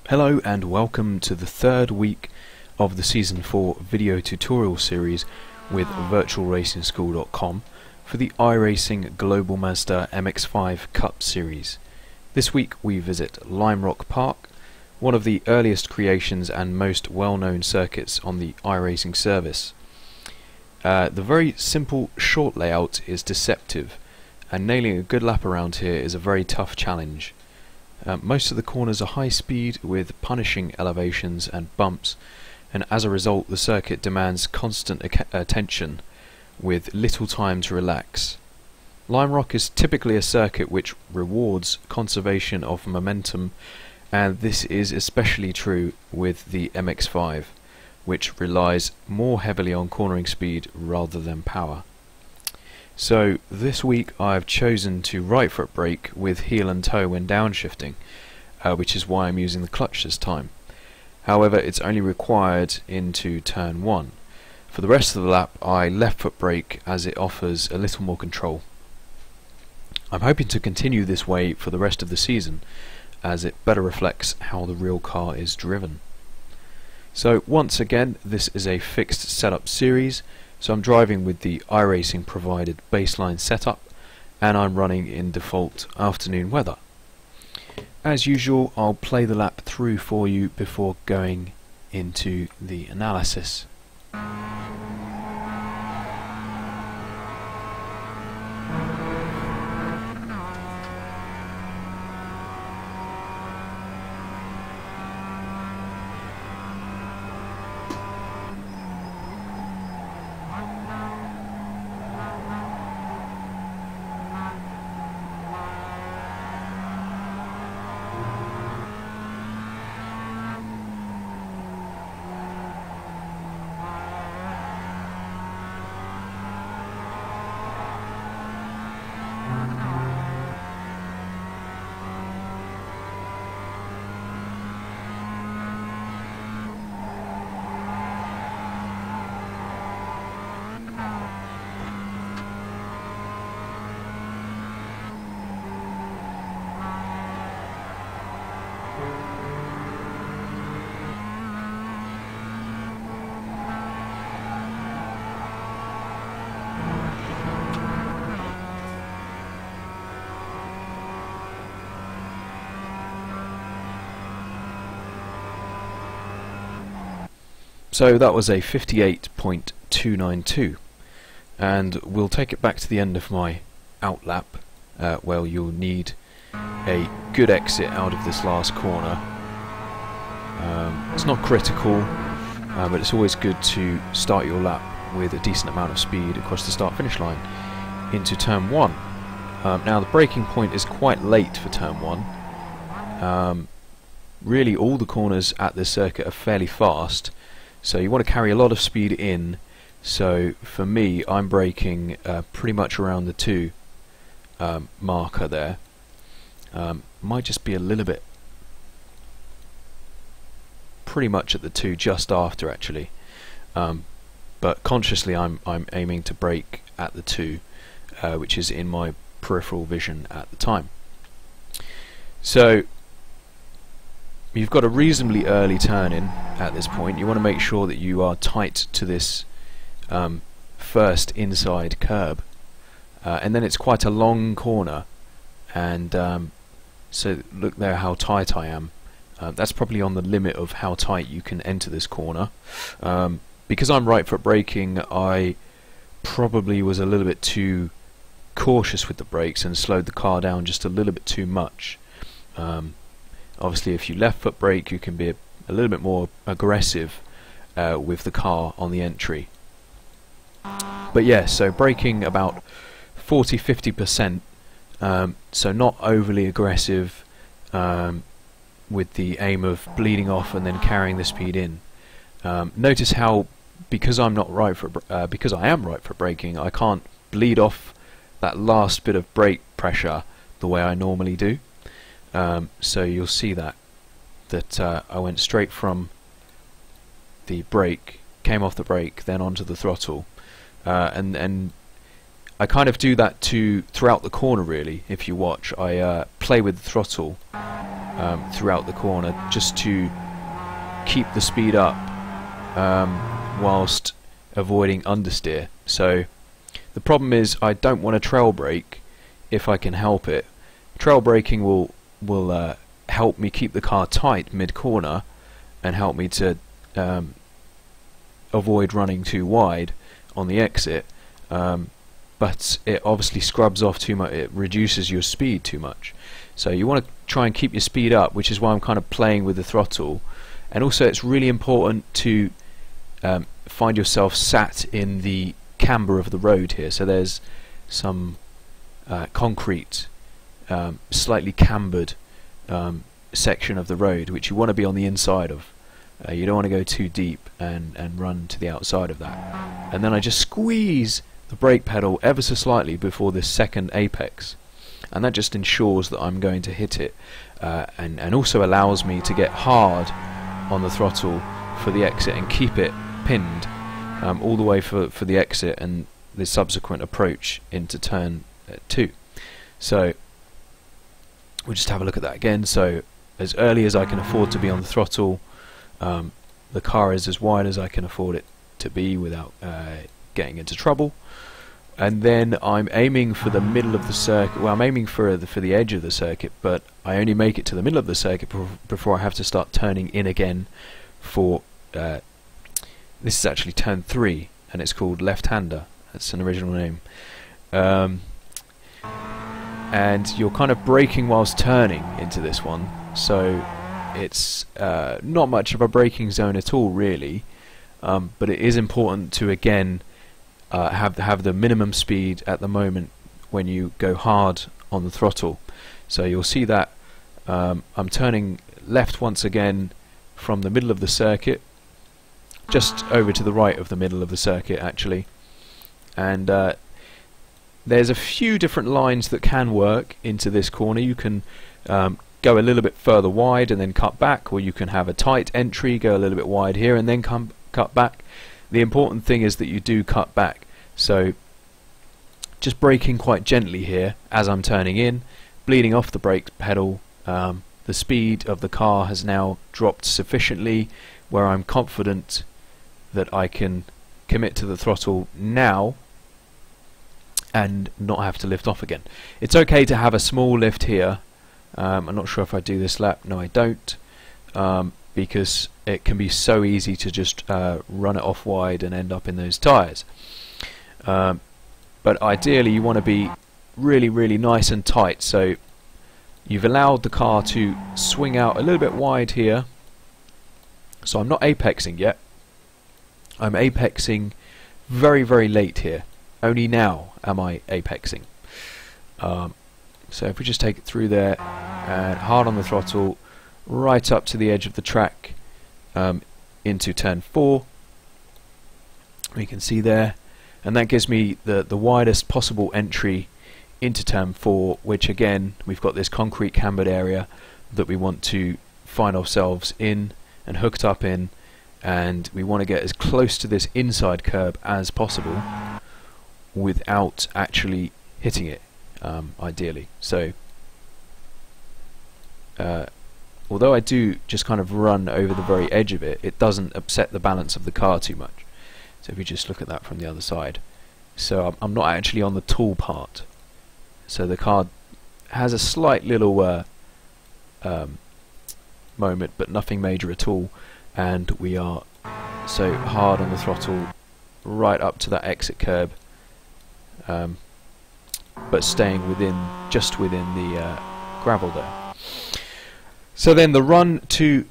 Hello and welcome to the third week of the Season 4 video tutorial series with virtualracingschool.com for the iRacing Global Mazda MX-5 Cup series. This week we visit Lime Rock Park, one of the earliest creations and most well-known circuits on the iRacing service. The very simple short layout is deceptive, and nailing a good lap around here is a very tough challenge. Most of the corners are high speed with punishing elevations and bumps, and as a result the circuit demands constant attention with little time to relax. Lime Rock is typically a circuit which rewards conservation of momentum, and this is especially true with the MX-5, which relies more heavily on cornering speed rather than power. So this week I've chosen to right foot brake with heel and toe when downshifting, which is why I'm using the clutch this time. However, it's only required into turn 1. For the rest of the lap I left foot brake as it offers a little more control. I'm hoping to continue this way for the rest of the season, as it better reflects how the real car is driven. So once again, this is a fixed setup series, so I'm driving with the iRacing provided baseline setup, and I'm running in default afternoon weather. As usual, I'll play the lap through for you before going into the analysis. So that was a 58.292, and we'll take it back to the end of my outlap. Well, you'll need a good exit out of this last corner. It's not critical, but it's always good to start your lap with a decent amount of speed across the start-finish line into turn 1. Now the braking point is quite late for turn 1. Really all the corners at this circuit are fairly fast, so you want to carry a lot of speed in. So for me, I'm braking pretty much around the 2 marker there. Might just be a little bit, pretty much at the 2, just after actually. But consciously I'm aiming to brake at the 2, which is in my peripheral vision at the time. So you've got a reasonably early turn in at this point. You want to make sure that you are tight to this first inside curb, and then it's quite a long corner, and so look there how tight I am. That's probably on the limit of how tight you can enter this corner. Because I'm right foot braking, I probably was a little bit too cautious with the brakes and slowed the car down just a little bit too much. Obviously if you left foot brake you can be a little bit more aggressive with the car on the entry. But yeah, so braking about 40-50%, so not overly aggressive, with the aim of bleeding off and then carrying the speed in. Notice how, because I am right foot braking, I can't bleed off that last bit of brake pressure the way I normally do. So you'll see that I went straight from the brake, came off the brake, then onto the throttle, and I kind of do that throughout the corner really. If you watch, I play with the throttle throughout the corner, just to keep the speed up whilst avoiding understeer. So the problem is I don't want to trail brake if I can help it. Trail braking will help me keep the car tight mid-corner and help me to avoid running too wide on the exit, but it obviously scrubs off too much, it reduces your speed too much. So you want to try and keep your speed up, which is why I'm kind of playing with the throttle. And also it's really important to find yourself sat in the camber of the road here. So there's some concrete, slightly cambered section of the road which you want to be on the inside of. You don't want to go too deep and run to the outside of that. And then I just squeeze the brake pedal ever so slightly before this second apex, and that just ensures that I'm going to hit it, and also allows me to get hard on the throttle for the exit and keep it pinned all the way for the exit and the subsequent approach into turn 2. So we'll just have a look at that again. So as early as I can afford to be on the throttle, the car is as wide as I can afford it to be without getting into trouble, and then I'm aiming for the middle of the circuit. Well, I'm aiming for the edge of the circuit, but I only make it to the middle of the circuit before I have to start turning in again for this is actually turn 3, and it's called left-hander. That's an original name. And you're kind of braking whilst turning into this one, so it's not much of a braking zone at all, really, but it is important to again have the minimum speed at the moment when you go hard on the throttle. So you'll see that I'm turning left once again from the middle of the circuit, just over to the right of the middle of the circuit actually, and there's a few different lines that can work into this corner. You can go a little bit further wide and then cut back, or you can have a tight entry, go a little bit wide here and then cut back. The important thing is that you do cut back. So just braking quite gently here as I'm turning in, bleeding off the brake pedal. The speed of the car has now dropped sufficiently where I'm confident that I can commit to the throttle now and not have to lift off again. It's okay to have a small lift here. I'm not sure if I do this lap. No, I don't, because it can be so easy to just run it off wide and end up in those tyres. But ideally you want to be really, really nice and tight. So you've allowed the car to swing out a little bit wide here. So I'm not apexing yet. I'm apexing very, very late here. Only now am I apexing. So if we just take it through there and hard on the throttle right up to the edge of the track, into turn 4, we can see there, and that gives me the widest possible entry into turn 4, which again we've got this concrete cambered area that we want to find ourselves in and hooked up in, and we want to get as close to this inside curb as possible without actually hitting it, ideally. So although I do just kind of run over the very edge of it, it doesn't upset the balance of the car too much. So if we just look at that from the other side, so I'm not actually on the tall part, so the car has a slight little moment, but nothing major at all, and we are so hard on the throttle right up to that exit curb, but staying just within the gravel there. So then the run to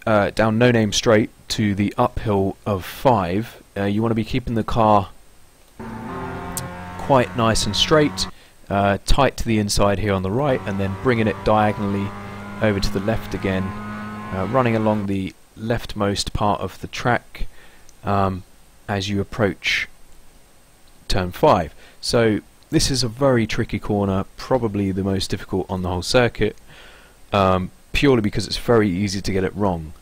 down No Name Straight to the uphill of 5, you want to be keeping the car quite nice and straight, tight to the inside here on the right, and then bringing it diagonally over to the left again, running along the leftmost part of the track as you approach turn 5. So this is a very tricky corner, probably the most difficult on the whole circuit, purely because it's very easy to get it wrong.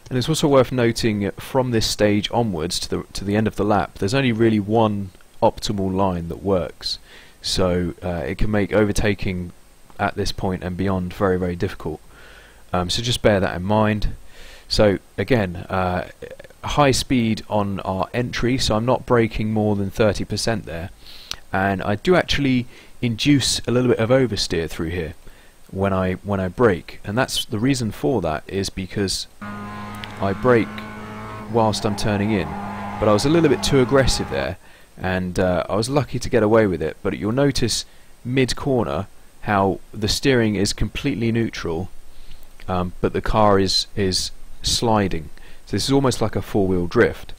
And it's also worth noting, from this stage onwards to the end of the lap, there's only really one optimal line that works. So it can make overtaking at this point and beyond very, very difficult. So just bear that in mind. So again, high speed on our entry, so I'm not braking more than 30% there, and I do actually induce a little bit of oversteer through here when I brake, and that's the reason for that is because I brake whilst I'm turning in, but I was a little bit too aggressive there, and I was lucky to get away with it. But you'll notice mid-corner how the steering is completely neutral, but the car is sliding. So this is almost like a four-wheel drift.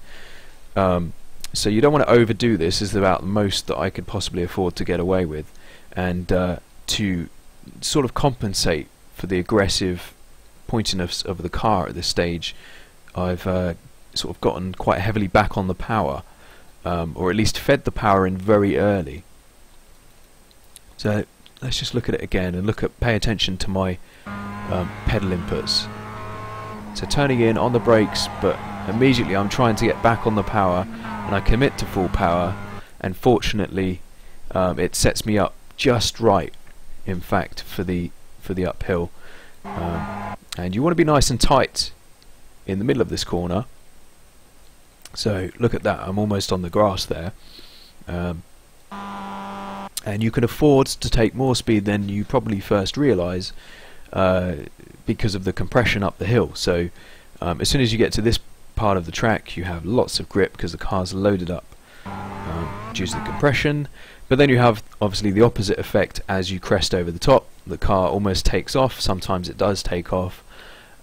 So you don't want to overdo this. This is about the most that I could possibly afford to get away with, and to sort of compensate for the aggressive pointiness of the car at this stage, I've sort of gotten quite heavily back on the power, or at least fed the power in very early. So let's just look at it again and pay attention to my pedal inputs. So turning in on the brakes, but immediately I'm trying to get back on the power, and I commit to full power, and fortunately it sets me up just right, in fact, for the uphill. And you want to be nice and tight in the middle of this corner. So look at that, I'm almost on the grass there. And you can afford to take more speed than you probably first realise, because of the compression up the hill. So as soon as you get to this part of the track, you have lots of grip because the car's loaded up due to the compression. But then you have obviously the opposite effect as you crest over the top. The car almost takes off. Sometimes it does take off,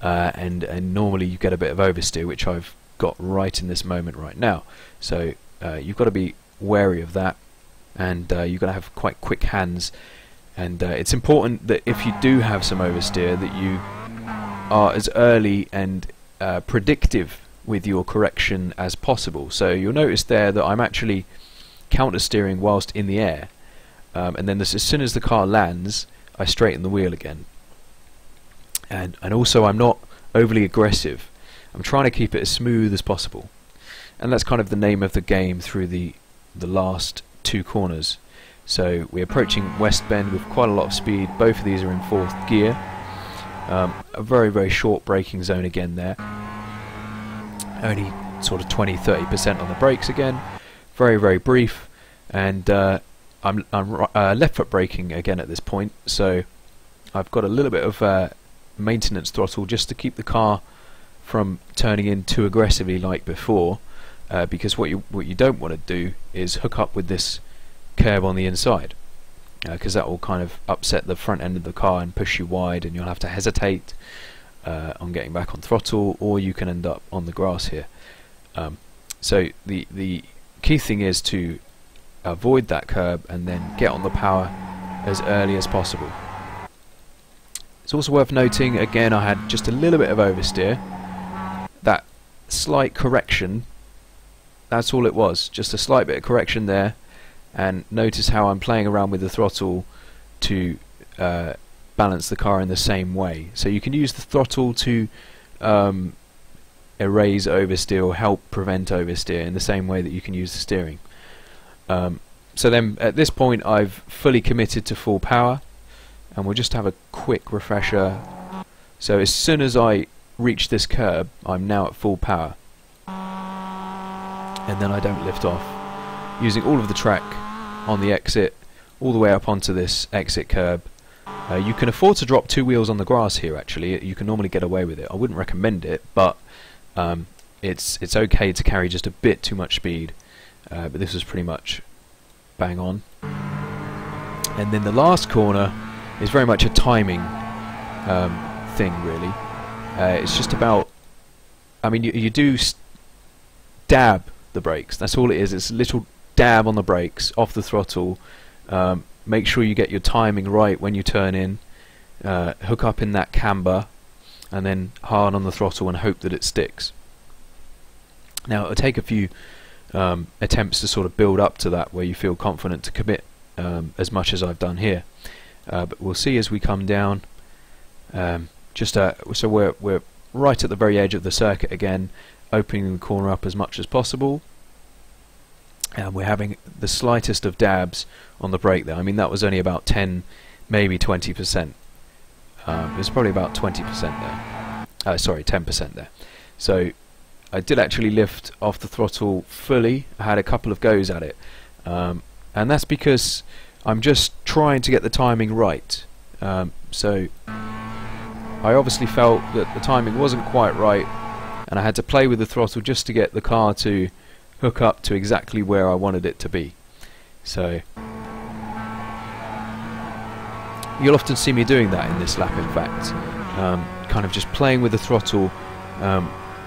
and normally you get a bit of oversteer, which I've got right in this moment right now. So you've got to be wary of that, and you've got to have quite quick hands. And it's important that if you do have some oversteer, that you are as early and predictive with your correction as possible. So you'll notice there that I'm actually counter steering whilst in the air, and then as soon as the car lands, I straighten the wheel again. And also I'm not overly aggressive. I'm trying to keep it as smooth as possible, and that's kind of the name of the game through the last two corners. So we're approaching West Bend with quite a lot of speed. Both of these are in fourth gear. A very short braking zone again there. Only sort of 20-30% on the brakes again. Very brief. And I'm left foot braking again at this point. So I've got a little bit of maintenance throttle just to keep the car from turning in too aggressively like before. Because what you don't want to do is hook up with this curb on the inside, because that will kind of upset the front end of the car and push you wide, and you'll have to hesitate on getting back on throttle, or you can end up on the grass here. So the key thing is to avoid that curb and then get on the power as early as possible. It's also worth noting, again, I had just a little bit of oversteer. That slight correction, that's all it was, just a slight bit of correction there. And notice how I'm playing around with the throttle to balance the car in the same way. So you can use the throttle to erase oversteer or help prevent oversteer in the same way that you can use the steering. So then at this point I've fully committed to full power, and we'll just have a quick refresher. So as soon as I reach this curb, I'm now at full power, and then I don't lift off, using all of the track on the exit all the way up onto this exit curb. You can afford to drop two wheels on the grass here. Actually, you can normally get away with it. I wouldn't recommend it, but it's okay to carry just a bit too much speed. But this was pretty much bang on. And then the last corner is very much a timing thing, really. It's just about, I mean, you do dab the brakes. That's all it is. It's a little dab on the brakes, off the throttle. Make sure you get your timing right when you turn in. Hook up in that camber, and then hard on the throttle and hope that it sticks. Now it'll take a few attempts to sort of build up to that, where you feel confident to commit as much as I've done here. But we'll see as we come down. So we're right at the very edge of the circuit again, opening the corner up as much as possible. And we're having the slightest of dabs on the brake there. I mean, that was only about 10, maybe 20%. There's probably about 20% there. Sorry, 10% there. So I did actually lift off the throttle fully. I had a couple of goes at it, and that's because I'm just trying to get the timing right. So I obviously felt that the timing wasn't quite right, and I had to play with the throttle just to get the car to hook up to exactly where I wanted it to be. So you'll often see me doing that in this lap, in fact, kind of just playing with the throttle,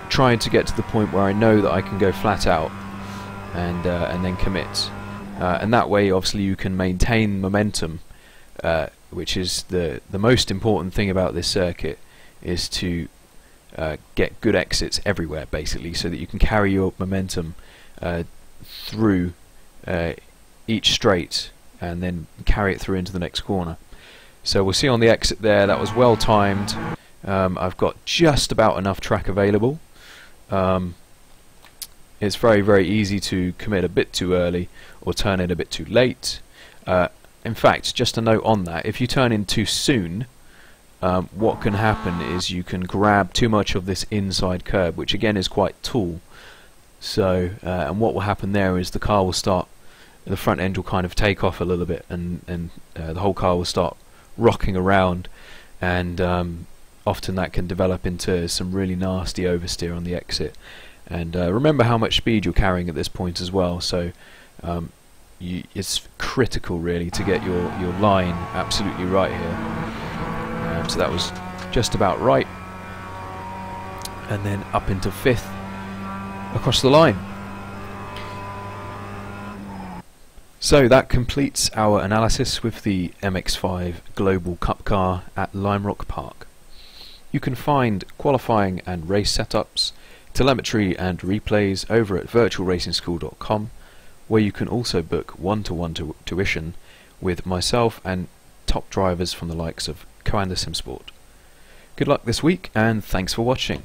trying to get to the point where I know that I can go flat out and then commit, and that way obviously you can maintain momentum, which is the most important thing about this circuit, is to get good exits everywhere basically, so that you can carry your momentum through each straight and then carry it through into the next corner. So we'll see on the exit there, that was well timed. I've got just about enough track available. It's very easy to commit a bit too early or turn in a bit too late. In fact, just a note on that, if you turn in too soon, what can happen is you can grab too much of this inside curb, which again is quite tall. So and what will happen there is the car will start, the front end will kind of take off a little bit, and the whole car will start rocking around, and often that can develop into some really nasty oversteer on the exit. And remember how much speed you're carrying at this point as well, so it's critical really to get your line absolutely right here. So that was just about right, and then up into 5th across the line. So that completes our analysis with the MX-5 Global Cup car at Lime Rock Park. You can find qualifying and race setups, telemetry and replays over at virtualracingschool.com, where you can also book one-to-one tuition with myself and top drivers from the likes of Coanda Simsport. Good luck this week, and thanks for watching.